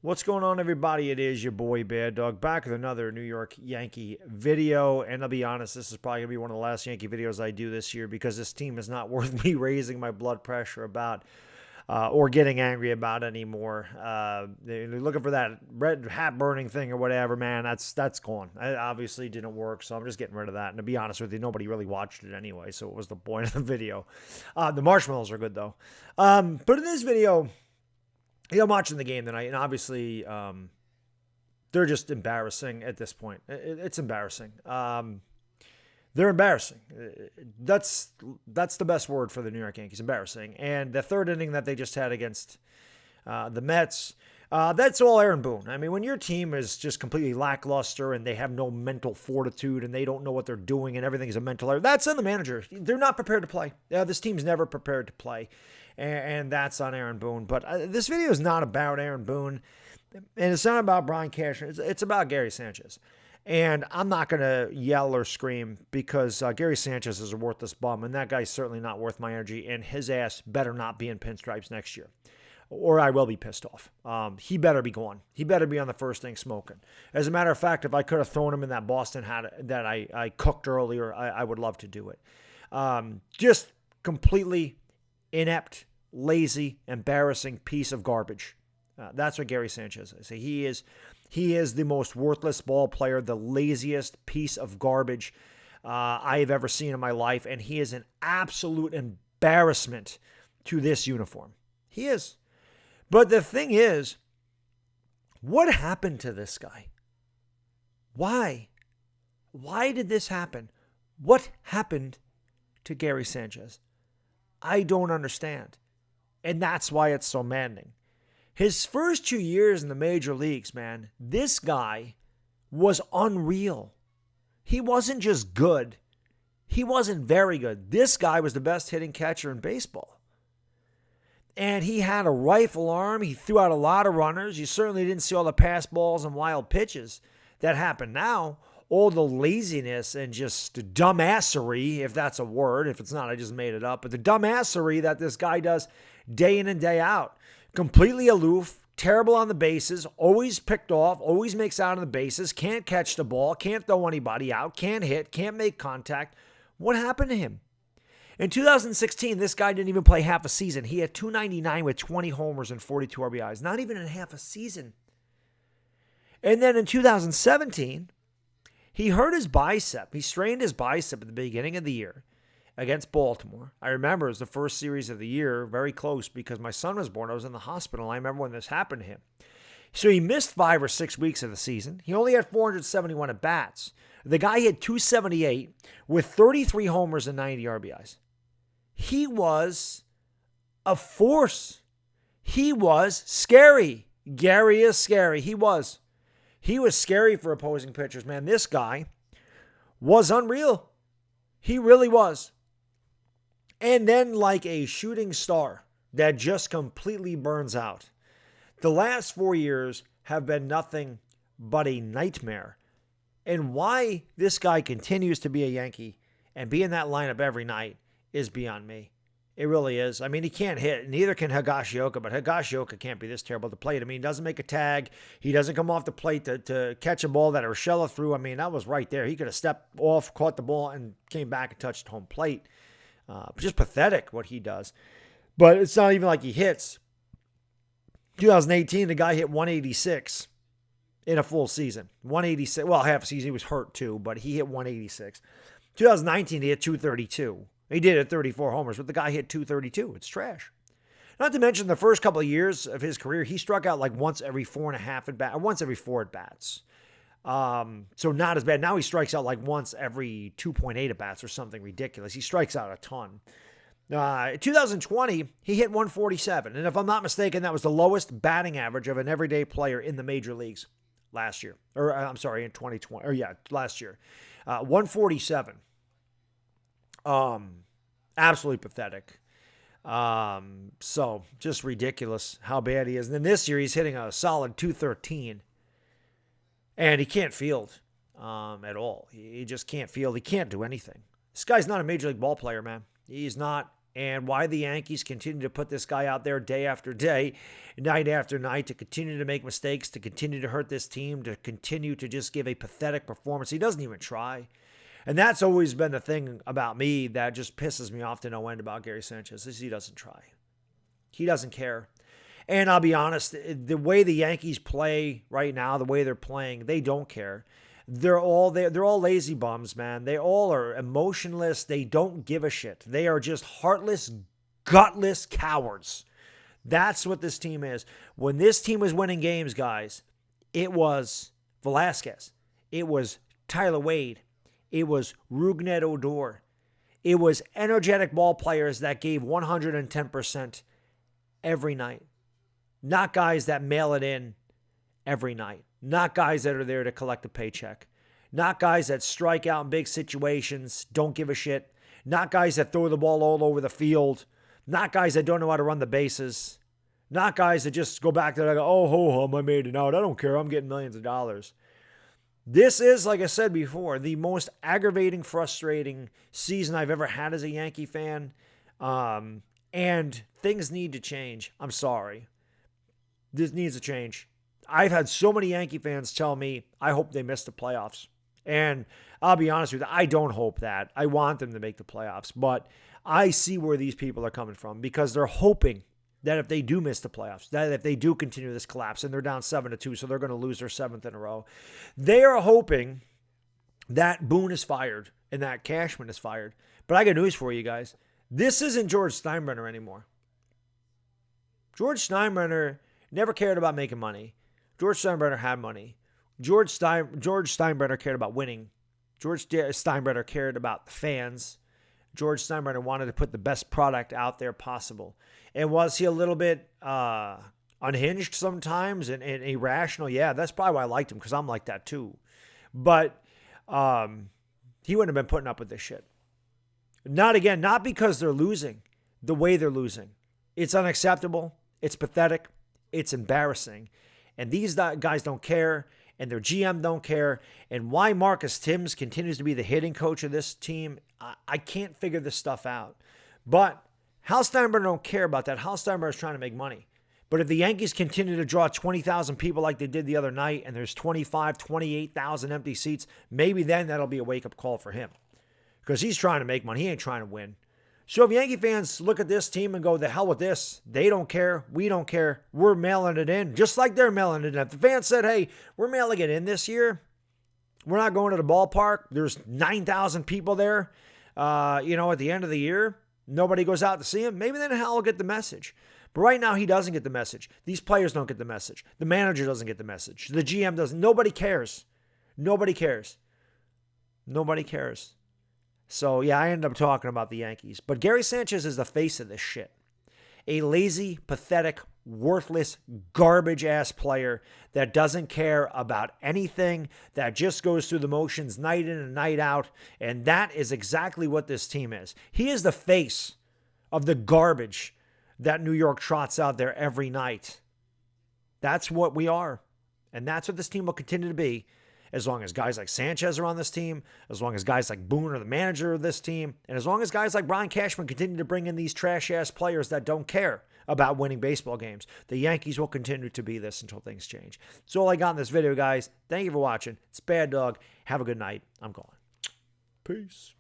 What's going on, everybody? It is your boy Baddog back with another New York Yankee video. And I'll be honest, this is probably going to be one of the last Yankee videos I do this year because this team is not worth me raising my blood pressure about or getting angry about anymore. They're looking for that red hat burning thing or whatever, man. That's gone. It obviously didn't work, so I'm just getting rid of that. And to be honest with you, nobody really watched it anyway, so it was the point of the video. The marshmallows are good, though. But in this video, I'm watching the game tonight, and obviously they're just embarrassing at this point. It's embarrassing. They're embarrassing. That's the best word for the New York Yankees, embarrassing. And the third inning that they just had against the Mets, that's all Aaron Boone. I mean, when your team is just completely lackluster and they have no mental fortitude and they don't know what they're doing and everything is a mental error, that's on the manager. They're not prepared to play. This team's never prepared to play. And that's on Aaron Boone. But this video is not about Aaron Boone, and it's not about Brian Cashman. It's about Gary Sanchez. And I'm not going to yell or scream because Gary Sanchez is a worthless bum, and that guy's certainly not worth my energy, and his ass better not be in pinstripes next year, or I will be pissed off. He better be gone. He better be on the first thing smoking. As a matter of fact, if I could have thrown him in that Boston hat that I cooked earlier, I would love to do it. Just completely inept, lazy, embarrassing piece of garbage. That's what Gary Sanchez is. He is the most worthless ball player, the laziest piece of garbage I have ever seen in my life, and he is an absolute embarrassment to this uniform. He is. But the thing is, what happened to this guy? Why? Why did this happen? What happened to Gary Sanchez? I don't understand. And that's why it's so maddening. His first 2 years in the major leagues, man, this guy was unreal. He wasn't just good. He wasn't very good. This guy was the best hitting catcher in baseball. And he had a rifle arm. He threw out a lot of runners. You certainly didn't see all the pass balls and wild pitches that happen now. All the laziness and just dumbassery, if that's a word. If it's not, I just made it up. But the dumbassery that this guy does day in and day out. Completely aloof, terrible on the bases, always picked off, always makes out on the bases, can't catch the ball, can't throw anybody out, can't hit, can't make contact. What happened to him? In 2016, this guy didn't even play half a season. He had 299 with 20 homers and 42 RBIs. Not even in half a season. And then in 2017, he hurt his bicep. He strained his bicep at the beginning of the year against Baltimore. I remember it was the first series of the year, very close because my son was born. I was in the hospital. I remember when this happened to him. So he missed 5 or 6 weeks of the season. He only had 471 at bats. The guy hit 278 with 33 homers and 90 RBIs. He was a force. He was scary. Gary is scary. He was. He was scary for opposing pitchers, man. This guy was unreal. He really was. And then like a shooting star that just completely burns out. The last 4 years have been nothing but a nightmare. And why this guy continues to be a Yankee and be in that lineup every night is beyond me. It really is. I mean, he can't hit. Neither can Higashioka, but Higashioka can't be this terrible to plate. I mean, he doesn't make a tag. He doesn't come off the plate to catch a ball that Urshela threw. I mean, that was right there. He could have stepped off, caught the ball, and came back and touched home plate. Just pathetic what he does. But it's not even like he hits. 2018, the guy hit 186 in a full season. 186. Well, half a season. He was hurt too, but he hit 186. 2019, he hit 232. He did at 34 homers, but the guy hit 232. It's trash. Not to mention the first couple of years of his career, he struck out like once every 4.5 at bats, or once every 4 at bats. So not as bad. Now he strikes out like once every 2.8 at bats or something ridiculous. He strikes out a ton. 2020, he hit 147. And if I'm not mistaken, that was the lowest batting average of an everyday player in the major leagues last year. Or I'm sorry, in 2020. Or yeah, last year. 147. Absolutely pathetic. So just ridiculous how bad he is. And then this year he's hitting a solid 213. And he can't field at all. He just can't field. He can't do anything. This guy's not a major league ball player, man. He's not and why the Yankees continue to put this guy out there day after day, night after night, to continue to make mistakes, to continue to hurt this team, to continue to just give a pathetic performance. He doesn't even try. And that's always been the thing about me that just pisses me off to no end about Gary Sanchez, is he doesn't try. He doesn't care. And I'll be honest, the way the Yankees play right now, the way they're playing, they don't care. They're all lazy bums, man. They all are emotionless. They don't give a shit. They are just heartless, gutless cowards. That's what this team is. When this team was winning games, guys, it was Velasquez. It was Tyler Wade. It was Rougned Odor. It was energetic ball players that gave 110% every night. Not guys that mail it in every night. Not guys that are there to collect a paycheck. Not guys that strike out in big situations, don't give a shit. Not guys that throw the ball all over the field. Not guys that don't know how to run the bases. Not guys that just go back there and go, oh, ho hum, I made it out. I don't care. I'm getting millions of dollars. This is, like I said before, the most aggravating, frustrating season I've ever had as a Yankee fan. And things need to change. I'm sorry. This needs to change. I've had so many Yankee fans tell me, I hope they miss the playoffs. And I'll be honest with you, I don't hope that. I want them to make the playoffs. But I see where these people are coming from, because they're hoping that if they do miss the playoffs, that if they do continue this collapse, and they're down 7-2, so they're going to lose their 7th in a row, they are hoping that Boone is fired and that Cashman is fired. But I got news for you guys. This isn't George Steinbrenner anymore. George Steinbrenner never cared about making money. George Steinbrenner had money. George Steinbrenner cared about winning. George Steinbrenner cared about the fans. George Steinbrenner wanted to put the best product out there possible. And was he a little bit unhinged sometimes and irrational? Yeah, that's probably why I liked him, because I'm like that too. But he wouldn't have been putting up with this shit. Not because they're losing, the way they're losing. It's unacceptable. It's pathetic. It's embarrassing. And these guys don't care, and their GM don't care. And why Marcus Timms continues to be the hitting coach of this team, I can't figure this stuff out. But Hal Steinbrenner don't care about that. Hal Steinbrenner is trying to make money. But if the Yankees continue to draw 20,000 people like they did the other night, and there's 28,000 empty seats, maybe then that'll be a wake-up call for him. Because he's trying to make money. He ain't trying to win. So if Yankee fans look at this team and go, the hell with this, they don't care, we don't care, we're mailing it in, just like they're mailing it in. If the fans said, hey, we're mailing it in this year, we're not going to the ballpark, there's 9,000 people there, at the end of the year, nobody goes out to see him, maybe then Hal will get the message. But right now, he doesn't get the message. These players don't get the message. The manager doesn't get the message. The GM doesn't. Nobody cares. Nobody cares. Nobody cares. So, yeah, I ended up talking about the Yankees. But Gary Sanchez is the face of this shit. A lazy, pathetic, worthless, garbage-ass player that doesn't care about anything, that just goes through the motions night in and night out. And that is exactly what this team is. He is the face of the garbage that New York trots out there every night. That's what we are. And that's what this team will continue to be. As long as guys like Sanchez are on this team, as long as guys like Boone are the manager of this team, and as long as guys like Brian Cashman continue to bring in these trash-ass players that don't care about winning baseball games, the Yankees will continue to be this until things change. That's all I got in this video, guys. Thank you for watching. It's Baddog. Have a good night. I'm gone. Peace.